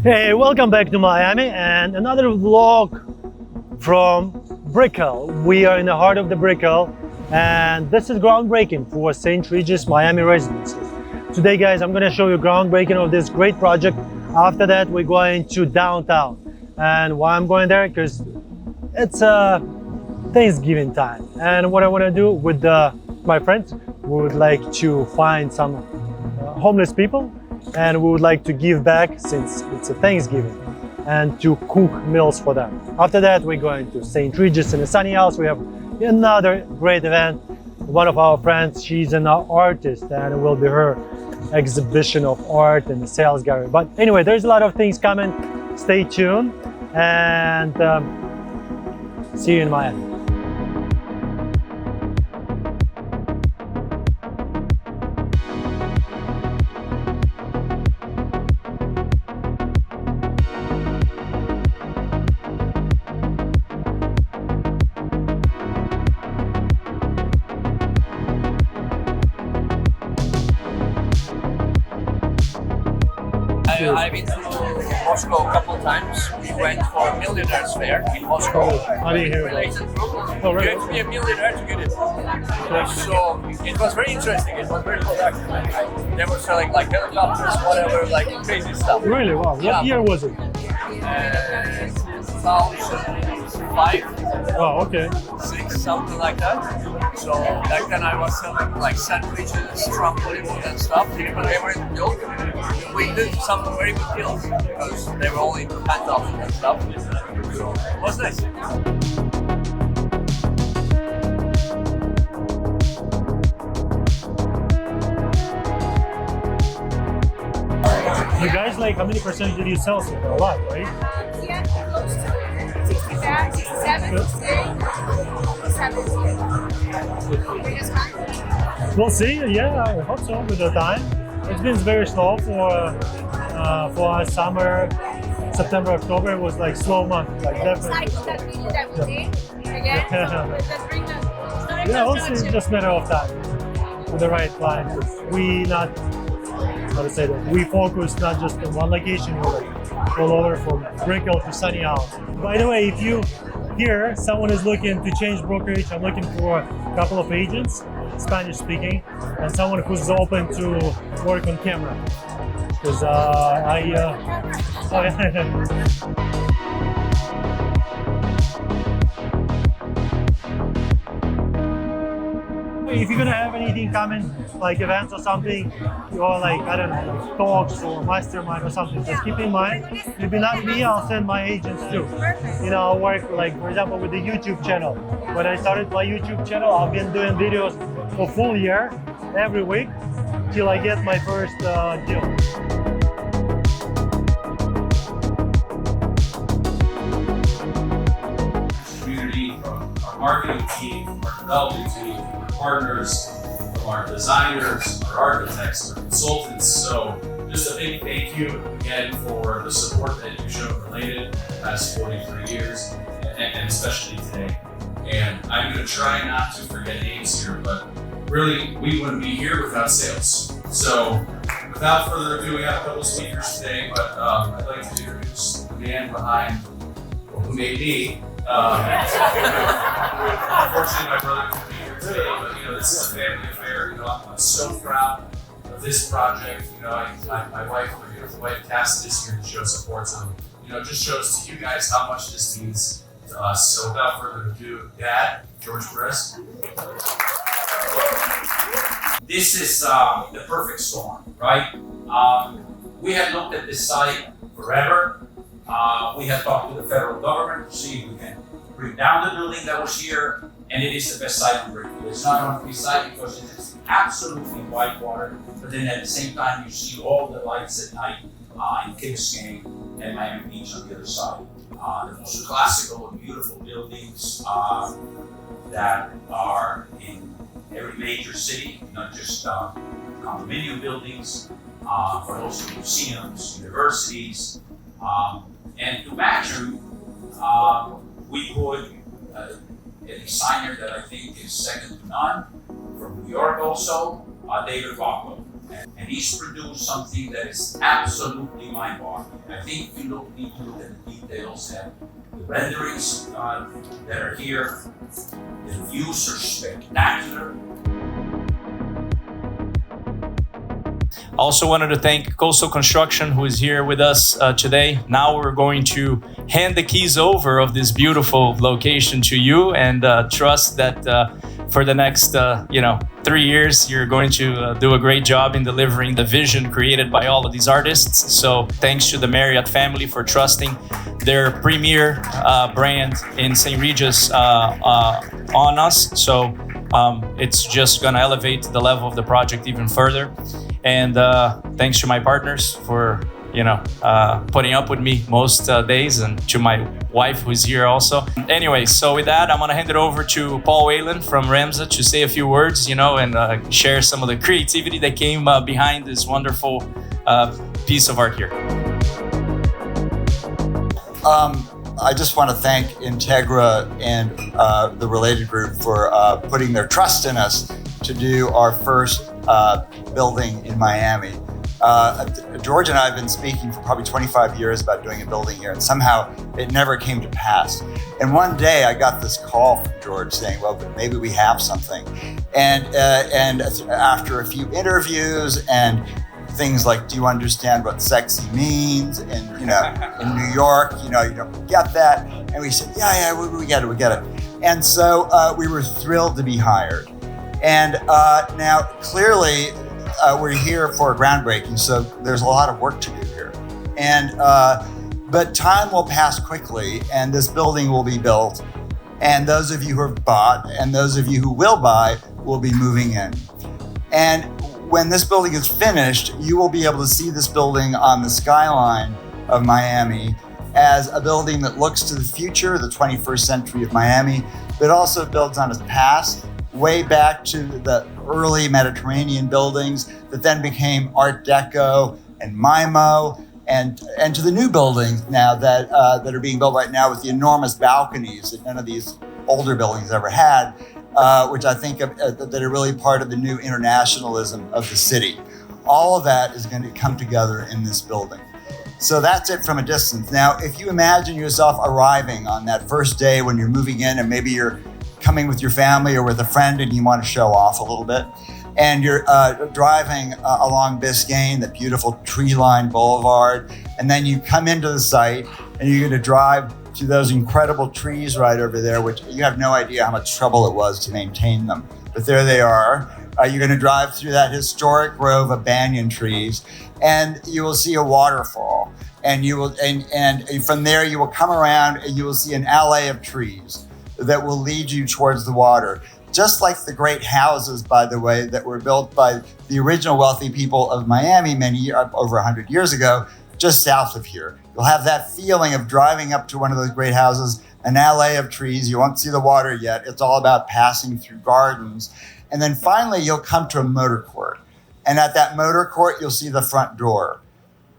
Hey, welcome back to Miami and another vlog from Brickell. We are in the heart of the Brickell and this is groundbreaking for St. Regis Miami Residences. Today guys, I'm going to show you groundbreaking of this great project. After that we're going to downtown. And why I'm going there? Because it's Thanksgiving time and what I want to do with my friends, we would like to find some homeless people and we would like to give back since it's a Thanksgiving and to cook meals for them. After that we're going to St. Regis in a sunny house. We have another great event. One of our friends, she's an artist and it will be her exhibition of art in the sales gallery. But anyway, there's a lot of things coming. Stay tuned and see you in Miami. I've been to Moscow a couple times. We went for a millionaire's fair in Moscow. How do you hear Related about group. Oh, really? You have to be a millionaire to get it. So it was very interesting. It was very productive. They were selling like helicopters, whatever, like crazy stuff. Really? Wow. What year was it? 2005, Oh, okay. 6, something like that. So back then I was selling like sandwiches from Hollywood and stuff. People they were in milk. We did some very good deals because they were only into penthouse and stuff. So it was nice. You guys, like, how many percent did you sell? So a lot, right? Yeah, close to 65, 67, 68, 70. We'll see. Yeah, I hope so with the time. It's been very slow for us. Summer, September, October was like slow month. Like definitely. Cycle that video that we did again. So let's bring the Yeah, we'll see. It's just a matter of time with the right client. We not how to say that. We focus not just on one location. We're like all over from Brickell to sunny house. By the way, if you hear someone is looking to change brokerage, I'm looking for a couple of agents, Spanish speaking, and someone who's open to work on camera. Because if you're gonna have anything coming, like events or something, or like, I don't know, like talks or mastermind or something, just keep in mind, if it's not me, I'll send my agents too. You know, I'll work, like, for example, with the YouTube channel. When I started my YouTube channel, I've been doing videos for full year, every week, till I get my first deal. Community, from our marketing team, from our development team, from our partners, from our designers, our architects, our consultants. So just a big thank you again for the support that you've shown related the past 43 years, and especially today. And I'm going to try not to forget names here, but really we wouldn't be here without sales. So without further ado, we have a couple of speakers today, but I'd like to introduce the man behind who made me. Unfortunately, my brother couldn't be here today, but you know, this is a family affair. You know, I'm so proud of this project. You know, my wife, my beautiful wife, cast this here to show support. So, you know, it just shows to you guys how much this means to us. So, without further ado, Dad, George Perez. This is the perfect storm, right? We had looked at this site forever. We had talked to the federal government to see if we can bring down the building that was here, and it is the best site in Brickell. It's not only the site because it is absolutely white water, but then at the same time you see all the lights at night in Key Biscayne and Miami Beach on the other side. The most classical and beautiful buildings that are in every major city, not just condominium buildings, but also museums, universities. And to match them, we put a designer that I think is second to none from New York also, David Rockwell. And he's produced something that is absolutely mind-boggling. I think you need to look at the details and the renderings that are here. The views are spectacular. Also wanted to thank Coastal Construction, who is here with us today. Now we're going to hand the keys over of this beautiful location to you, and trust that for the next 3 years, you're going to do a great job in delivering the vision created by all of these artists. So thanks to the Marriott family for trusting their premier brand in St. Regis on us. So it's just gonna elevate the level of the project even further. And thanks to my partners for putting up with me most days, and to my wife who's here also. Anyway, so with that, I'm gonna hand it over to Paul Whalen from Ramza to say a few words, and share some of the creativity that came behind this wonderful piece of art here. I just want to thank Integra and the Related Group for putting their trust in us to do our first building in Miami. George and I have been speaking for probably 25 years about doing a building here, and somehow it never came to pass. And one day I got this call from George saying, well, maybe we have something. And after a few interviews and things like, do you understand what sexy means? And, in New York, you don't get that. And we said, yeah, we get it. And so we were thrilled to be hired. And now clearly we're here for a groundbreaking, so there's a lot of work to do here. And but time will pass quickly, and this building will be built. And those of you who have bought and those of you who will buy will be moving in. And when this building is finished, you will be able to see this building on the skyline of Miami as a building that looks to the future, the 21st century of Miami, but also builds on its past, way back to the early Mediterranean buildings that then became Art Deco and MIMO, and to the new buildings now that are being built right now with the enormous balconies that none of these older buildings ever had, which I think that are really part of the new internationalism of the city. All of that is going to come together in this building. So that's it from a distance. Now, if you imagine yourself arriving on that first day when you're moving in, and maybe you're coming with your family or with a friend and you want to show off a little bit, and you're driving along Biscayne, that beautiful tree-lined boulevard, and then you come into the site and you're going to drive to those incredible trees right over there, which you have no idea how much trouble it was to maintain them. But there they are. You're going to drive through that historic grove of banyan trees, and you will see a waterfall. And you will, and from there you will come around and you will see an alley of trees that will lead you towards the water. Just like the great houses, by the way, that were built by the original wealthy people of Miami over 100 years ago, just south of here. You'll have that feeling of driving up to one of those great houses, an alley of trees. You won't see the water yet. It's all about passing through gardens. And then finally, you'll come to a motor court. And at that motor court, you'll see the front door.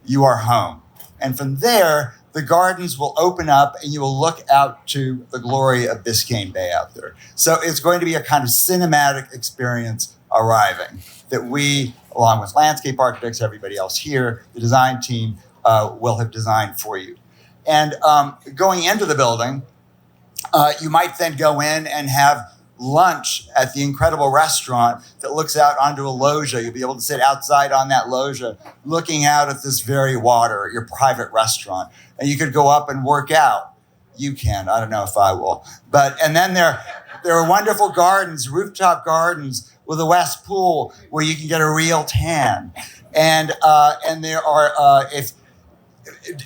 You are home. And from there, the gardens will open up and you will look out to the glory of Biscayne Bay out there. So it's going to be a kind of cinematic experience arriving that we, along with landscape architects, everybody else here, the design team, will have designed for you. And going into the building, you might then go in and have lunch at the incredible restaurant that looks out onto a loggia. You'll be able to sit outside on that loggia, looking out at this very water, your private restaurant. And you could go up and work out. You can, I don't know if I will. And then there are wonderful gardens, rooftop gardens with a west pool where you can get a real tan. And there are,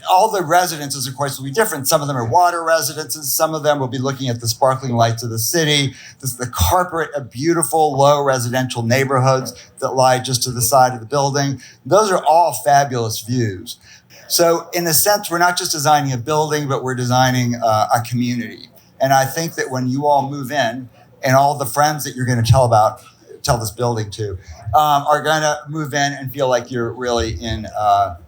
all the residences, of course, will be different. Some of them are water residences. Some of them will be looking at the sparkling lights of the city. This is the carpet of beautiful, low residential neighborhoods that lie just to the side of the building. Those are all fabulous views. So in a sense, we're not just designing a building, but we're designing a community. And I think that when you all move in, and all the friends that you're going to tell this building to, are going to move in and feel like you're really in a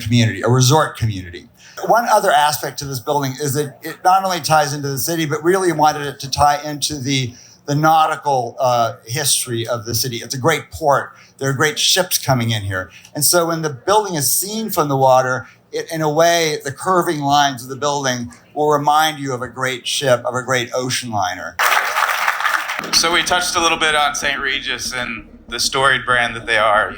community, a resort community. One other aspect to this building is that it not only ties into the city, but really wanted it to tie into the the nautical history of the city. It's a great port. There are great ships coming in here. And so when the building is seen from the water, in a way, the curving lines of the building will remind you of a great ship, of a great ocean liner. So we touched a little bit on St. Regis and the storied brand that they are.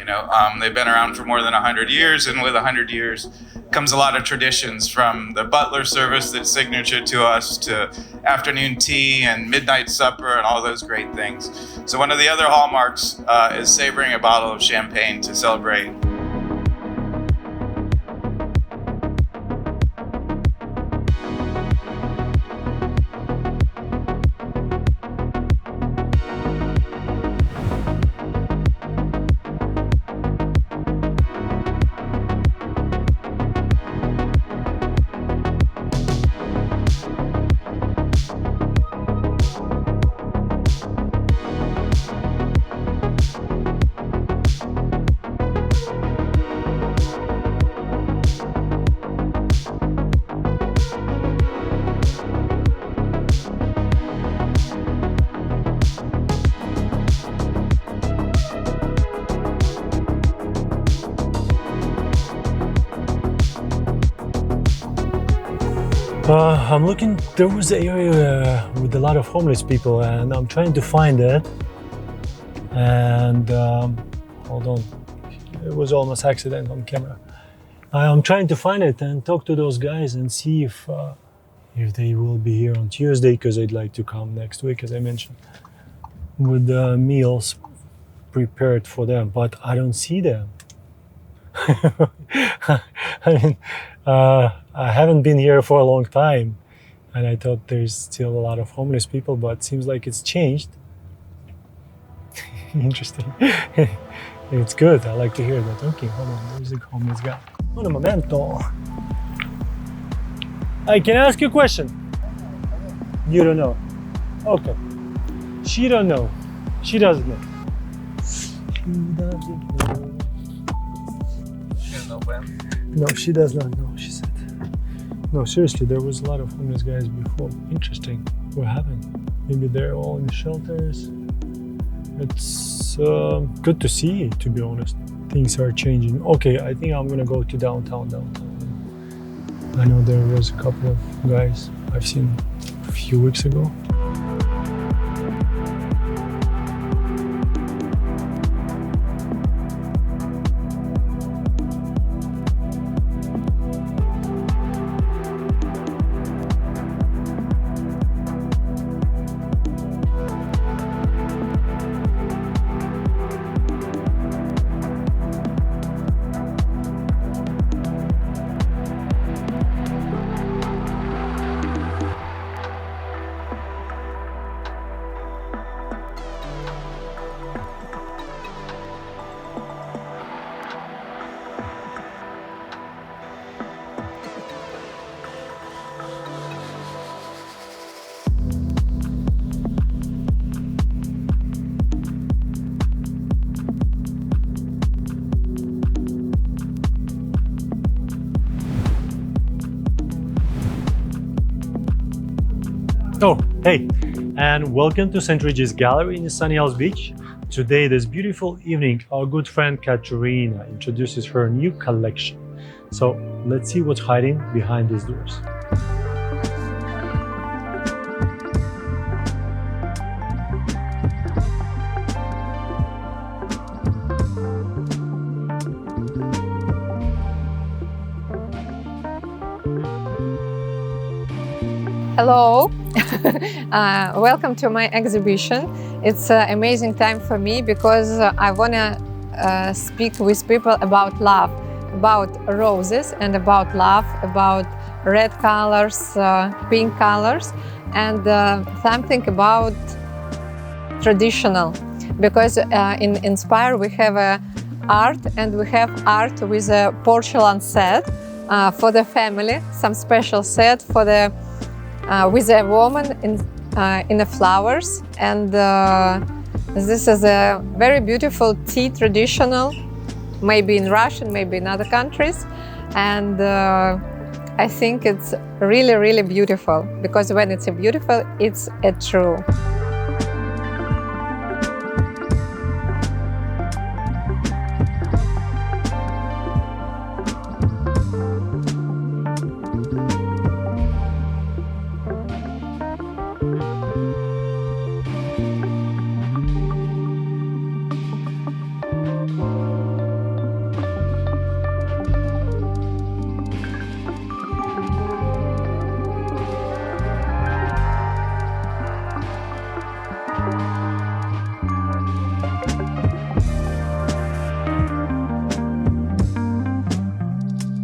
They've been around for more than 100 years, and with 100 years comes a lot of traditions, from the butler service that's signature to us to afternoon tea and midnight supper and all those great things. So one of the other hallmarks is savoring a bottle of champagne to celebrate. I'm looking, there was an area with a lot of homeless people and I'm trying to find it. And hold on, it was almost accident on camera. I'm trying to find it and talk to those guys and see if they will be here on Tuesday, because I'd like to come next week, as I mentioned, with meals prepared for them, but I don't see them. I haven't been here for a long time and I thought there's still a lot of homeless people, but it seems like it's changed. Interesting. It's good, I like to hear that. Okay, hold on, there's a homeless guy. Un momento. I can ask you a question. You don't know. Okay. She don't know. She doesn't know. She doesn't know. She doesn't know when. No, she does not know, she said. No, seriously, there was a lot of homeless guys before. Interesting. What happened? Maybe they're all in shelters. It's good to see, to be honest. Things are changing. Okay, I think I'm gonna go to downtown. I know there was a couple of guys I've seen a few weeks ago. Oh, hey, and welcome to St. Regis Gallery in Sunny Isles Beach. Today, this beautiful evening, our good friend Ekaterina introduces her new collection. So let's see what's hiding behind these doors. Hello, welcome to my exhibition. It's an amazing time for me because I want to speak with people about love, about roses and about love, about red colors, pink colors, and something about traditional. Because in Inspire we have art, and we have art with a porcelain set for the family, some special set for the with a woman in the flowers, and this is a very beautiful tea, traditional, maybe in Russian, maybe in other countries, and I think it's really, really beautiful, because when it's beautiful, it's a true.